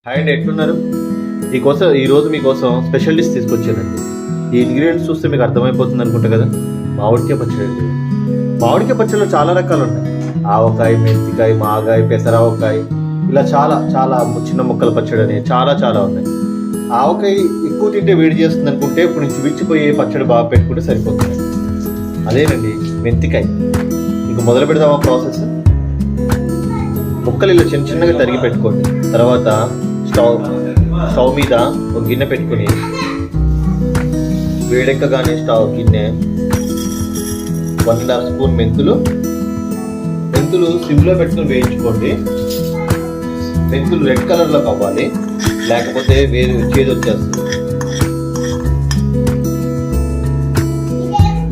Hi అండి, ఎట్లున్నారు? ఈరోజు మీకోసం స్పెషల్ డిష్ తీసుకొచ్చానండి. ఈ ఇంగ్రీడియంట్స్ చూస్తే మీకు అర్థమైపోతుంది అనుకుంటా కదా. మామిడికాయ పచ్చడి అండి. మామిడికాయ పచ్చడిలో చాలా రకాలు ఉన్నాయి. ఆవకాయ, మెంతికాయ, మాగాయ, పెసరావకాయ, ఇలా చాలా చాలా చిన్న ముక్కల పచ్చడి అని చాలా ఉన్నాయి. ఆవకాయ ఎక్కువ తింటే వేడి చేస్తుంది అనుకుంటే ఇప్పుడు నుంచి విచ్చిపోయే పచ్చడి బాగా పెట్టుకుంటే సరిపోతుంది. అదేనండి మెంతికాయ. ఇంక మొదలు పెడదామా ప్రాసెస్. ముక్కలు ఇలా చిన్నగా తరిగి పెట్టుకోండి. తర్వాత స్టవ్ మీద ఒక గిన్నె పెట్టుకుని వేడెక్కగానే గిన్నె 1.5 స్పూన్ మెంతులు సిమ్లో పెట్టుకుని వేయించుకోండి. మెంతులు రెడ్ కలర్లో కావాలి, లేకపోతే చేదు వచ్చేస్తుంది.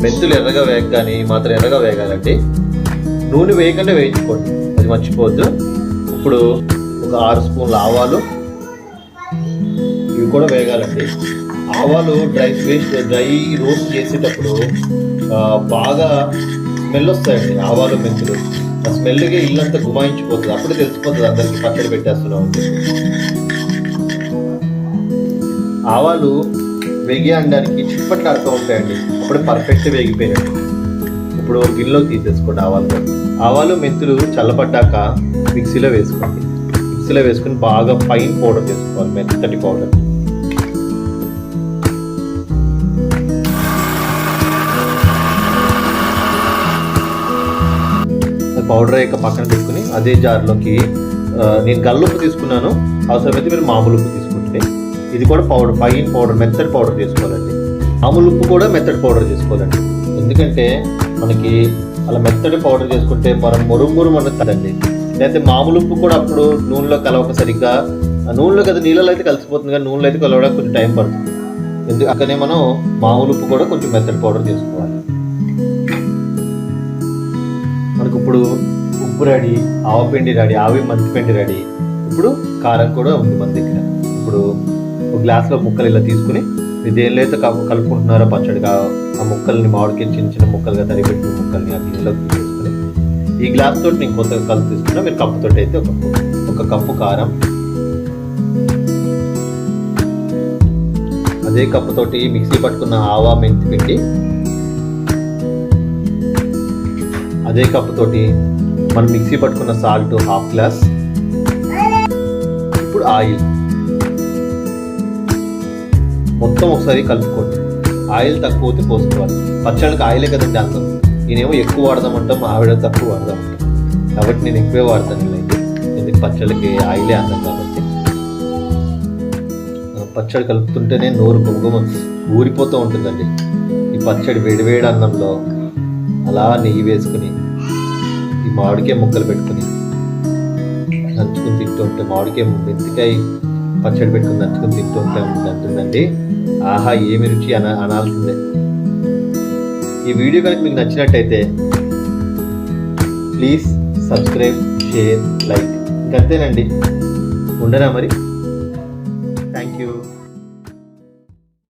మెంతులు ఎర్రగా వేయగానే మాత్రం ఎర్రగా వేగాలండి. నూనె వేయకుండా వేయించుకోండి, అది మర్చిపోవద్దు. ఇప్పుడు ఒక 6 స్పూన్ల ఆవాలు, ఇవి కూడా వేగాలండి. ఆవాలు డ్రై రోస్ట్ చేసేటప్పుడు బాగా స్మెల్ వస్తాయండి. ఆవాలు మెంతులు ఆ స్మెల్గా ఇల్లంతా గుమాయించిపోతుంది. అప్పుడే తెలిసిపోతుంది అందరికి పచ్చడి పెట్టేస్తున్నాం. ఆవాలు వేగడానికి చిప్పట్లు ఆడుతూ ఉంటాయండి. అప్పుడే పర్ఫెక్ట్ వేగిపోయినట్టు. ఇప్పుడు గిన్నెలోకి తీసేసుకోండి. ఆవాలు మెంతులు చల్లబడ్డాక మిక్సీలో వేసుకోండి. మిక్సీలో వేసుకుని బాగా ఫైన్ పౌడర్ చేసుకోవాలి, మెత్తటి పౌడర్. పౌడర్ అయ్యాక పక్కన పెట్టుకుని అదే జార్లోకి నేను గల్లుప్పు తీసుకున్నాను. అవసరమైతే మీరు మామూలు ఉప్పు తీసుకుంటే, ఇది కూడా పౌడర్, ఫైన్ పౌడర్, మెత్తటి పౌడర్ చేసుకోవాలండి. మామూలు ఉప్పు కూడా మెత్తటి పౌడర్ చేసుకోవాలండి. ఎందుకంటే మనకి అలా మెత్తటి పౌడర్ చేసుకుంటే మనం మురుమురు అన్నదండి. లేకపోతే మామూలు ఉప్పు కూడా అప్పుడు నూనెలో కలవక సరిగ్గా, నూనెలో కదా నీళ్ళలో అయితే కలిసిపోతుంది, కానీ నూనెలో అయితే కలవడానికి కొంచెం టైం పడుతుంది. అందుకనే మనం మామూలు ఉప్పు కూడా కొంచెం మెత్తటి పౌడర్ చేసుకోవాలి. మనకు ఇప్పుడు ఉప్పు రెడీ, ఆవపిండి రెడీ, మెంతిపిండి రెడీ. ఇప్పుడు కారం కూడా ఉంది మన దగ్గర. ఇప్పుడు ఒక గ్లాస్లో ముక్కలు ఇలా తీసుకుని మీరు దేనిలో అయితే కలుపుకుంటున్నారో పచ్చడిగా ఆ ముక్కల్ని, మామిడికి చిన్న ముక్కలుగా తరిగిపెట్టిన ముక్కల్ని ఆ గిన్నెలోకి తీసుకుని, ఈ గ్లాస్ తోటి నేను కొత్తగా కలుపు తీసుకున్నా. మీరు కప్పుతోటి అయితే ఒక కప్పు కారం, అదే కప్పుతోటి మిక్సీ పట్టుకున్న మెంతిపిండి, అదే కప్పుతోటి మనం మిక్సీ పట్టుకున్న సాల్ట్ 1/2 గ్లాస్. ఇప్పుడు ఆయిల్ మొత్తం ఒకసారి కలుపుకోండి. ఆయిల్ తక్కువ అయితే పోసుకోవాలి. పచ్చళ్ళకి ఆయిలే కదండి అందం. నేనేమో ఎక్కువ వాడదామంటాం, ఆవిడ తక్కువ వాడదామంటాం. కాబట్టి నేను ఎక్కువే వాడతాను ఇలా. ఎందుకు పచ్చళ్ళకి ఆయిలే అందం కాబట్టి. పచ్చడి కలుపుతుంటేనే నోరు గుమగుమ ఊరిపోతూ ఉంటుందండి. ఈ పచ్చడి వేడివేడి అన్నంలో అలా నెయ్యి వేసుకుని ఈ మామిడికాయ ముక్కలు పెట్టుకుని నంచుకుని తింటూ ఉంటే, మామిడికాయ మెంతికాయ పచ్చడి పెట్టుకుని నంచుకుని తింటూ ఉంటే ఉంటుందండి. ఆహా, ఏమి రుచి అనాల్సిందే. ఈ వీడియో కనుక మీకు నచ్చినట్టయితే ప్లీజ్ సబ్స్క్రైబ్, షేర్, లైక్. ఇంకంతేనండి. ఉండనా మరి.